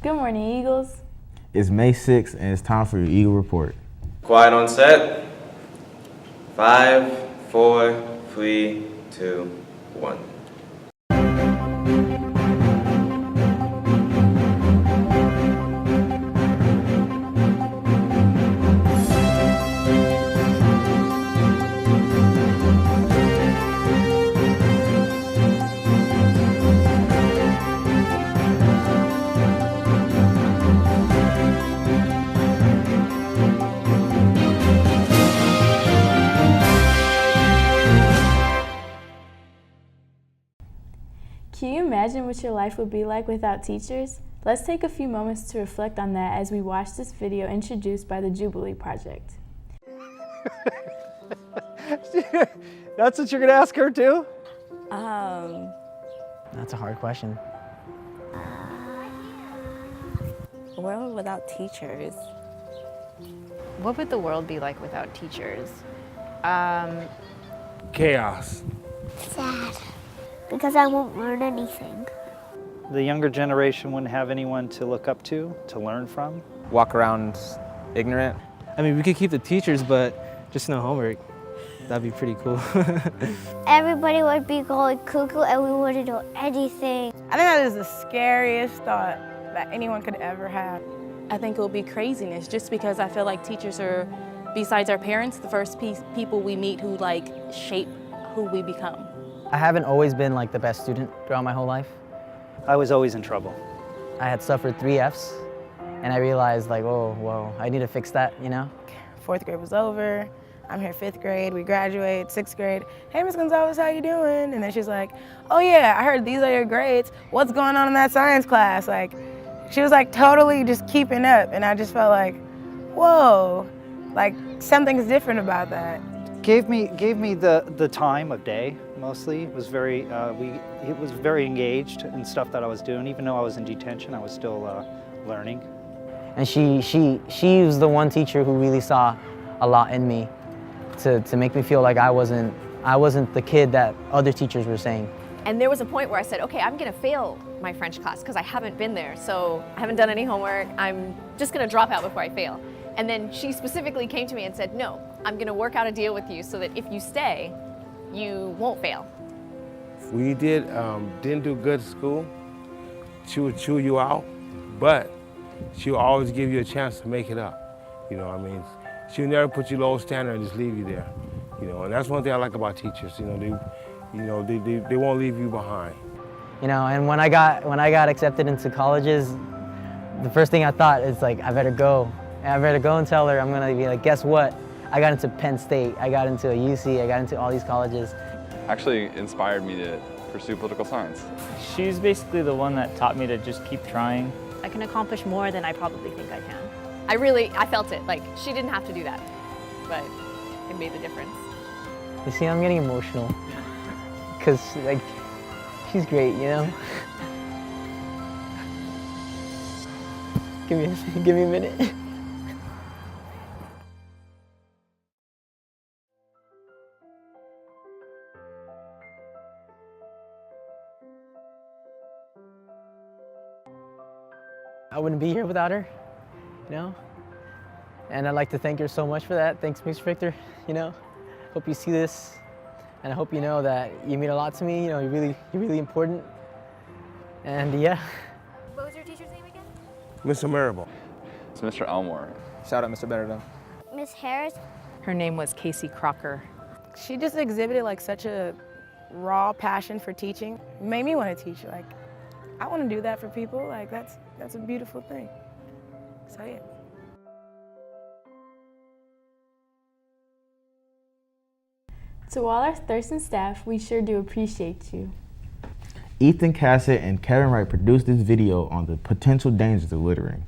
Good morning, Eagles. It's May 6th and it's time for your Eagle Report. Quiet on set. 5, 4, 3, 2, 1. Can you imagine what your life would be like without teachers? Let's take a few moments to reflect on that as we watch this video introduced by the Jubilee Project. That's what you're gonna ask her too? That's a hard question. A world without teachers. What would the world be like without teachers? Chaos. Sad, because I won't learn anything. The younger generation wouldn't have anyone to look up to learn from. Walk around ignorant. I mean, we could keep the teachers, but just no homework. That'd be pretty cool. Everybody would be going cuckoo and we wouldn't know anything. I think that is the scariest thought that anyone could ever have. I think it will be craziness just because I feel like teachers are, besides our parents, the first people we meet who shape who we become. I haven't always been like the best student throughout my whole life. I was always in trouble. I had suffered 3 Fs and I realized like, oh, whoa, I need to fix that, you know? 4th grade was over. I'm here 5th grade, we graduate, 6th grade. Hey, Miss Gonzalez, how you doing? And then she's like, oh yeah, I heard these are your grades. What's going on in that science class? Like, she was like totally just keeping up. And I just felt like, whoa, like something's different about that. Gave me the time of day, mostly. It was very, it was very engaged in stuff that I was doing. Even though I was in detention, I was still learning. And she was the one teacher who really saw a lot in me to make me feel like I wasn't the kid that other teachers were saying. And there was a point where I said, okay, I'm gonna fail my French class because I haven't been there, so I haven't done any homework. I'm just gonna drop out before I fail. And then she specifically came to me and said, no, I'm gonna work out a deal with you so that if you stay, you won't fail. If we didn't do good at school, she would chew you out, but she would always give you a chance to make it up. You know what I mean? She would never put you low standard and just leave you there. You know, and that's one thing I like about teachers. You know, they won't leave you behind. You know, and when I got accepted into colleges, the first thing I thought is like, I better go. And I better go and tell her. I'm gonna be like, guess what? I got into Penn State, I got into a UC, I got into all these colleges. Actually inspired me to pursue political science. She's basically the one that taught me to just keep trying. I can accomplish more than I probably think I can. I felt it, like she didn't have to do that, but it made the difference. You see, I'm getting emotional, because like, she's great, you know? Give me a minute. I wouldn't be here without her, you know? And I'd like to thank her so much for that. Thanks, Mr. Victor, you know? Hope you see this, and I hope you know that you mean a lot to me, you know, you're really important. And yeah. What was your teacher's name again? Mr. Marable. It's Mr. Elmore. Shout out Mr. Betterton. Miss Harris. Her name was Casey Crocker. She just exhibited like such a raw passion for teaching. It made me want to teach. Like, I want to do that for people. Like, that's a beautiful thing. So yeah. To all our Thurston staff, we sure do appreciate you. Ethan Cassett and Kevin Wright produced this video on the potential dangers of littering.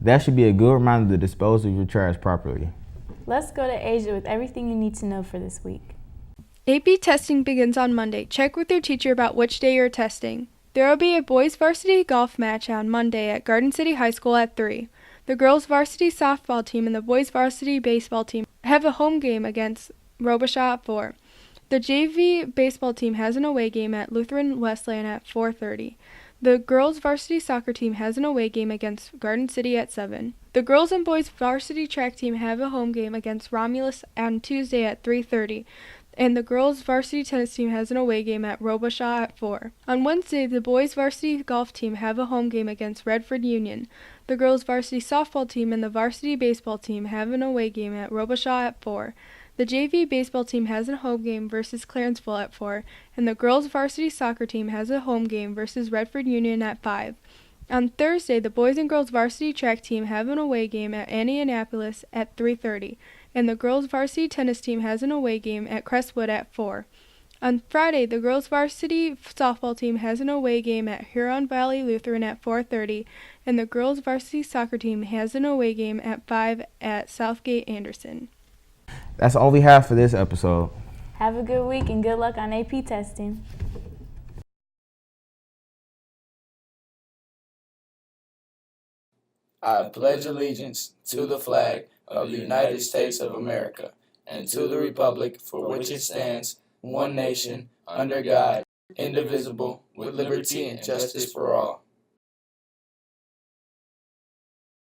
That should be a good reminder to dispose of your trash properly. Let's go to Asia with everything you need to know for this week. AP testing begins on Monday. Check with your teacher about which day you're testing. There will be a boys varsity golf match on Monday at Garden City High School at 3. The girls varsity softball team and the boys varsity baseball team have a home game against Robichaud at 4. The JV baseball team has an away game at Lutheran Wesleyan at 4:30. The girls varsity soccer team has an away game against Garden City at 7. The girls and boys varsity track team have a home game against Romulus on Tuesday at 3:30. And the girls varsity tennis team has an away game at Robichaud at 4. On Wednesday, the boys varsity golf team have a home game against Redford Union. The girls varsity softball team and the varsity baseball team have an away game at Robichaud at 4. The JV baseball team has a home game versus Clarenceville at 4, and the girls varsity soccer team has a home game versus Redford Union at 5. On Thursday, the boys and girls varsity track team have an away game at Indianapolis at 3:30, and the girls varsity tennis team has an away game at Crestwood at 4. On Friday, the girls varsity softball team has an away game at Huron Valley Lutheran at 4:30, and the girls varsity soccer team has an away game at 5 at Southgate Anderson. That's all we have for this episode. Have a good week and good luck on AP testing. I pledge allegiance to the flag of the United States of America and to the republic for which it stands, one nation, under God, indivisible, with liberty and justice for all.